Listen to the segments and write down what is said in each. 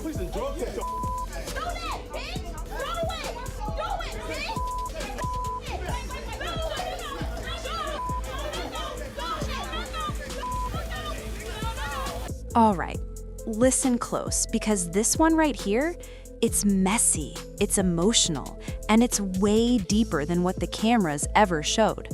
police and drug test your Do that, bitch! Do it! Do it, bitch! All right, listen close, because this one right here, it's messy, it's emotional, and it's way deeper than what the cameras ever showed.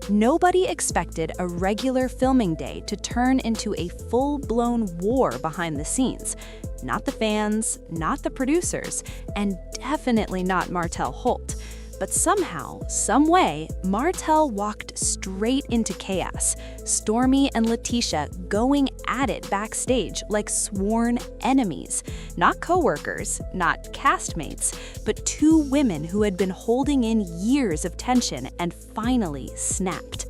Nobody expected a regular filming day to turn into a full-blown war behind the scenes. Not the fans, not the producers, and definitely not Martell Holt. But somehow, someway, Martell walked straight into chaos. Stormi and LaTisha going at it backstage like sworn enemies. Not co-workers, not castmates, but two women who had been holding in years of tension and finally snapped.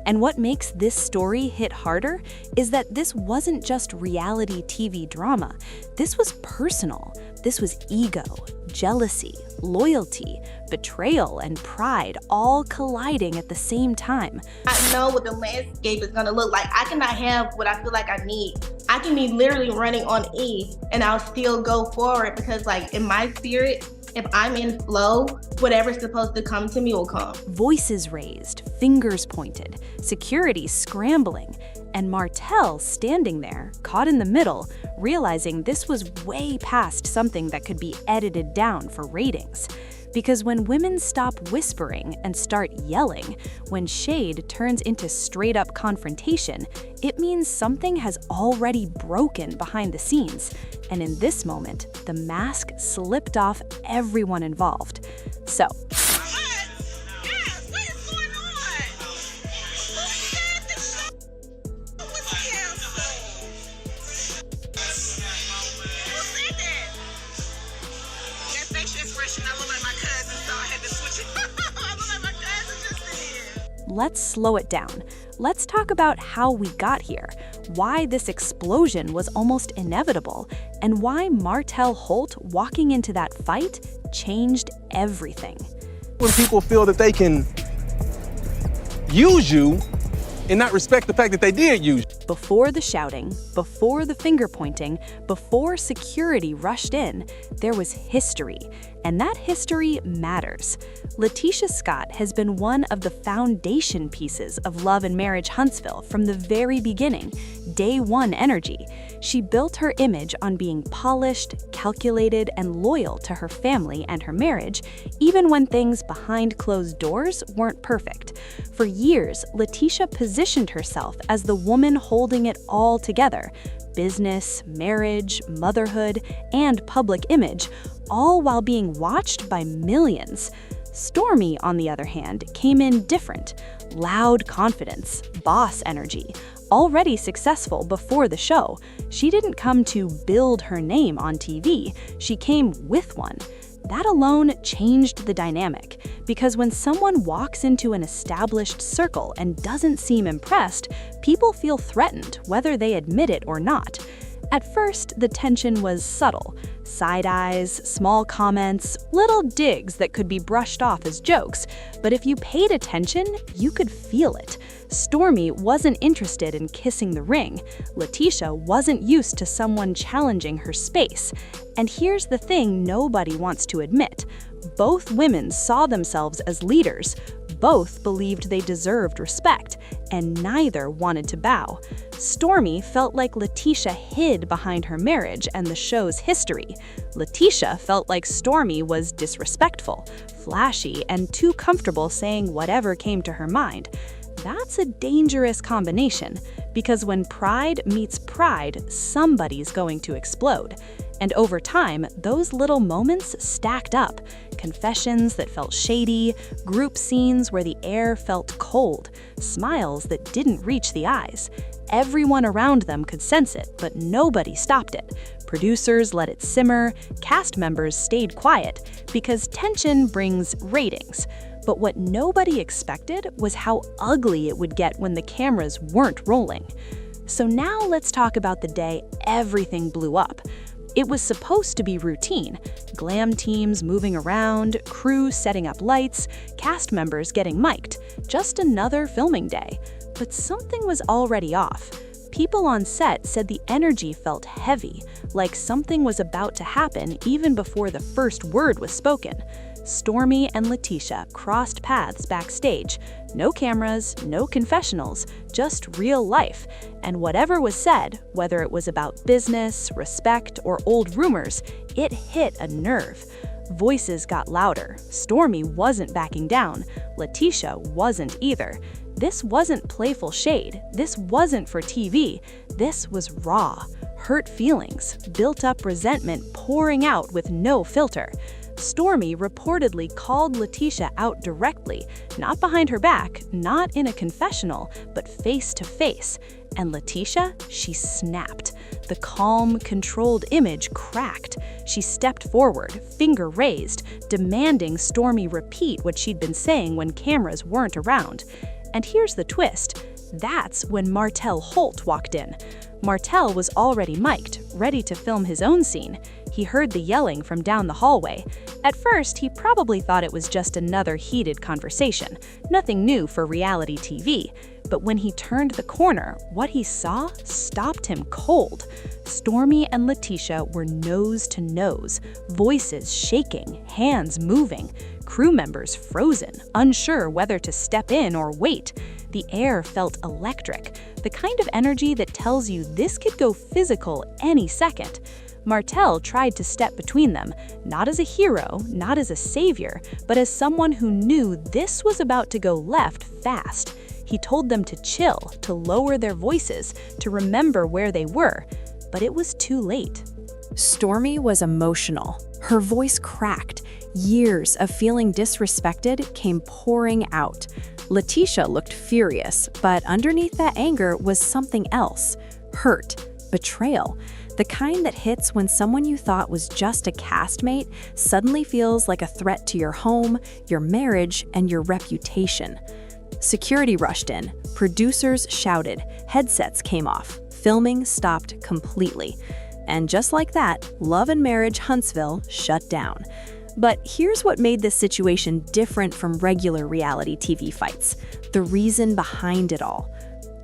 And what makes this story hit harder is that this wasn't just reality TV drama. This was personal. This was ego, jealousy, loyalty, betrayal, and pride all colliding at the same time. I know what the landscape is gonna look like. I cannot have what I feel like I need. I can be literally running on E and I'll still go forward because like in my spirit, if I'm in flow, whatever's supposed to come to me will come. Voices raised, fingers pointed, security scrambling, and Martell standing there, caught in the middle, realizing this was way past something that could be edited down for ratings. Because when women stop whispering and start yelling, when shade turns into straight-up confrontation, it means something has already broken behind the scenes. And in this moment, the mask slipped off everyone involved. So, let's slow it down. Let's talk about how we got here, why this explosion was almost inevitable, and why Martell Holt walking into that fight changed everything. when people feel that they can use you and not respect the fact that they did use you. Before the shouting, before the finger pointing, before security rushed in, there was history, and that history matters. Latisha Scott has been one of the foundation pieces of Love and Marriage Huntsville from the very beginning, day one energy. She built her image on being polished, calculated, and loyal to her family and her marriage, even when things behind closed doors weren't perfect. For years, Latisha positioned herself as the woman holding it all together: business, marriage, motherhood, and public image, all while being watched by millions. Stormi, on the other hand, came in different: loud confidence, boss energy. Already successful before the show, she didn't come to build her name on TV, she came with one. That alone changed the dynamic, because when someone walks into an established circle and doesn't seem impressed, people feel threatened, whether they admit it or not. At first, the tension was subtle: side eyes, small comments, little digs that could be brushed off as jokes. But if you paid attention, you could feel it. Stormi wasn't interested in kissing the ring. Latisha wasn't used to someone challenging her space. And here's the thing nobody wants to admit: both women saw themselves as leaders. Both believed they deserved respect, and neither wanted to bow. Stormi felt like Latisha hid behind her marriage and the show's history. Latisha felt like Stormi was disrespectful, flashy, and too comfortable saying whatever came to her mind. That's a dangerous combination, because when pride meets pride, somebody's going to explode. And over time, those little moments stacked up: confessions that felt shady, group scenes where the air felt cold, smiles that didn't reach the eyes. Everyone around them could sense it, but nobody stopped it. Producers let it simmer, cast members stayed quiet, because tension brings ratings. But what nobody expected was how ugly it would get when the cameras weren't rolling. So now let's talk about the day everything blew up. It was supposed to be routine: glam teams moving around, crew setting up lights, cast members getting mic'd. Just another filming day. But something was already off. People on set said the energy felt heavy, like something was about to happen even before the first word was spoken. Stormi and LaTisha crossed paths backstage. No cameras, no confessionals, just real life. And whatever was said, whether it was about business, respect, or old rumors, it hit a nerve. Voices got louder. Stormi wasn't backing down. LaTisha wasn't either. This wasn't playful shade. This wasn't for TV. This was raw. Hurt feelings, built-up resentment pouring out with no filter. Stormi reportedly called LaTisha out directly, not behind her back, not in a confessional, but face to face. And LaTisha, she snapped. The calm, controlled image cracked. She stepped forward, finger raised, demanding Stormi repeat what she'd been saying when cameras weren't around. And here's the twist. That's when Martell Holt walked in. Martell was already mic'd, ready to film his own scene. He heard the yelling from down the hallway. At first, he probably thought it was just another heated conversation, nothing new for reality TV. But when he turned the corner, what he saw stopped him cold. Stormi and LaTisha were nose to nose, voices shaking, hands moving, crew members frozen, unsure whether to step in or wait. The air felt electric, the kind of energy that tells you this could go physical any second. Martell tried to step between them, not as a hero, not as a savior, but as someone who knew this was about to go left fast. He told them to chill, to lower their voices, to remember where they were, but it was too late. Stormi was emotional. Her voice cracked. Years of feeling disrespected came pouring out. LaTisha looked furious, but underneath that anger was something else. Hurt, betrayal. The kind that hits when someone you thought was just a castmate suddenly feels like a threat to your home, your marriage, and your reputation. Security rushed in, producers shouted, headsets came off, filming stopped completely. And just like that, Love and Marriage Huntsville shut down. But here's what made this situation different from regular reality TV fights. The reason behind it all.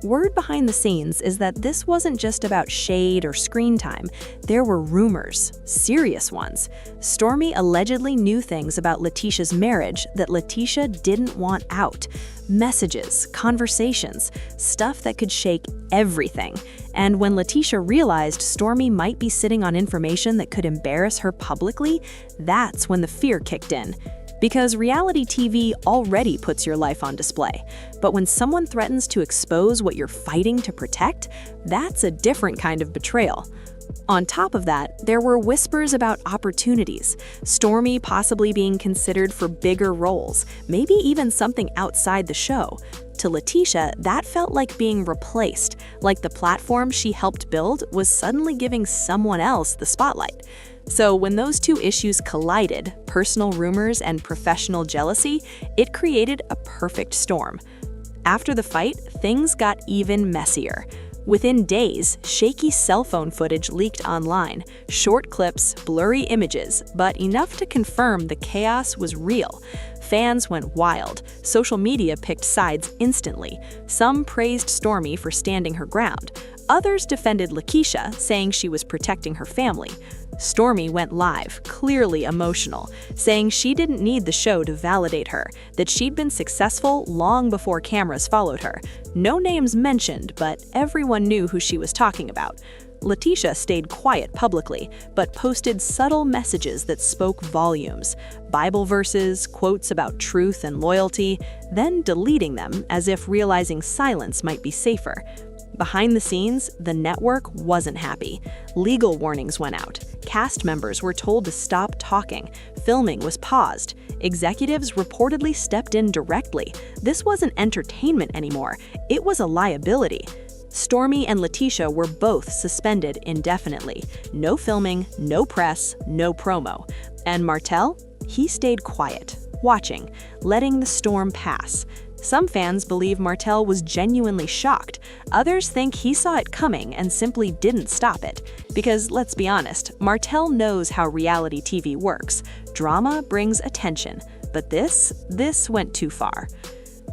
Word behind the scenes is that this wasn't just about shade or screen time. There were rumors, serious ones. Stormi allegedly knew things about LaTisha's marriage that LaTisha didn't want out. Messages, conversations, stuff that could shake everything. And when LaTisha realized Stormi might be sitting on information that could embarrass her publicly, that's when the fear kicked in. Because reality TV already puts your life on display. But when someone threatens to expose what you're fighting to protect, that's a different kind of betrayal. On top of that, there were whispers about opportunities, Stormi possibly being considered for bigger roles, maybe even something outside the show. To LaTisha, that felt like being replaced, like the platform she helped build was suddenly giving someone else the spotlight. So when those two issues collided, personal rumors and professional jealousy, it created a perfect storm. After the fight, things got even messier. Within days, shaky cell phone footage leaked online, short clips, blurry images, but enough to confirm the chaos was real. Fans went wild. Social media picked sides instantly. Some praised Stormi for standing her ground. Others defended LaTisha, saying she was protecting her family. Stormi went live, clearly emotional, saying she didn't need the show to validate her, that she'd been successful long before cameras followed her. No names mentioned, but everyone knew who she was talking about. LaTisha stayed quiet publicly, but posted subtle messages that spoke volumes. Bible verses, quotes about truth and loyalty, then deleting them as if realizing silence might be safer. Behind the scenes, the network wasn't happy. Legal warnings went out. Cast members were told to stop talking. Filming was paused. Executives reportedly stepped in directly. This wasn't entertainment anymore. It was a liability. Stormi and LaTisha were both suspended indefinitely. No filming, no press, no promo. And Martell? He stayed quiet, watching, letting the storm pass. Some fans believe Martell was genuinely shocked. Others think he saw it coming and simply didn't stop it. Because, let's be honest, Martell knows how reality TV works. Drama brings attention. But this went too far.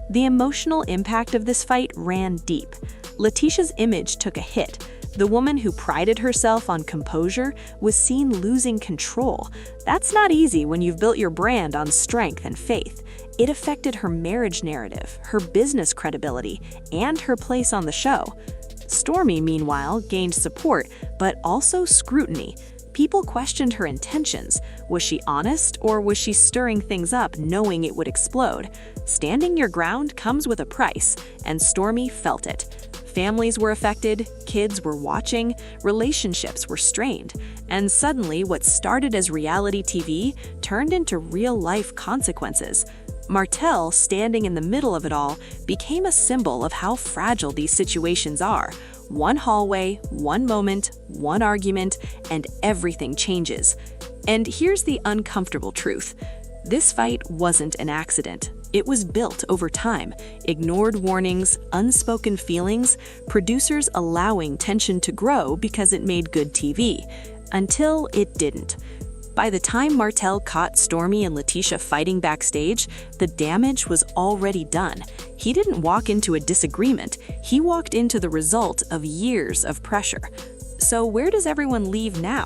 The emotional impact of this fight ran deep. Latisha's image took a hit. The woman who prided herself on composure was seen losing control. That's not easy when you've built your brand on strength and faith. It affected her marriage narrative, her business credibility, and her place on the show. Stormi, meanwhile, gained support, but also scrutiny. People questioned her intentions. Was she honest, or was she stirring things up knowing it would explode? Standing your ground comes with a price, and Stormi felt it. Families were affected, kids were watching, relationships were strained, and suddenly what started as reality TV turned into real-life consequences. Martell, standing in the middle of it all, became a symbol of how fragile these situations are. One hallway, one moment, one argument, and everything changes. And here's the uncomfortable truth. This fight wasn't an accident. It was built over time. Ignored warnings, unspoken feelings, producers allowing tension to grow because it made good TV. Until it didn't. By the time Martell caught Stormi and LaTisha fighting backstage, the damage was already done. He didn't walk into a disagreement, he walked into the result of years of pressure. So where does everyone leave now?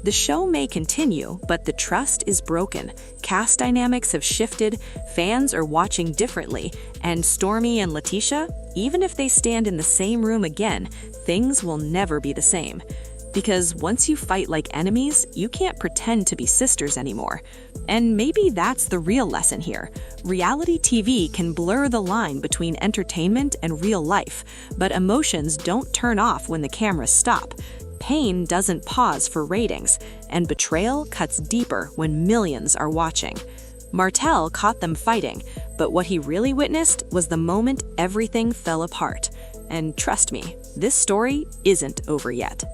The show may continue, but the trust is broken. Cast dynamics have shifted, fans are watching differently, and Stormi and LaTisha, even if they stand in the same room again, things will never be the same. Because once you fight like enemies, you can't pretend to be sisters anymore. And maybe that's the real lesson here. Reality TV can blur the line between entertainment and real life, but emotions don't turn off when the cameras stop. Pain doesn't pause for ratings, and betrayal cuts deeper when millions are watching. Martell caught them fighting, but what he really witnessed was the moment everything fell apart. And trust me, this story isn't over yet.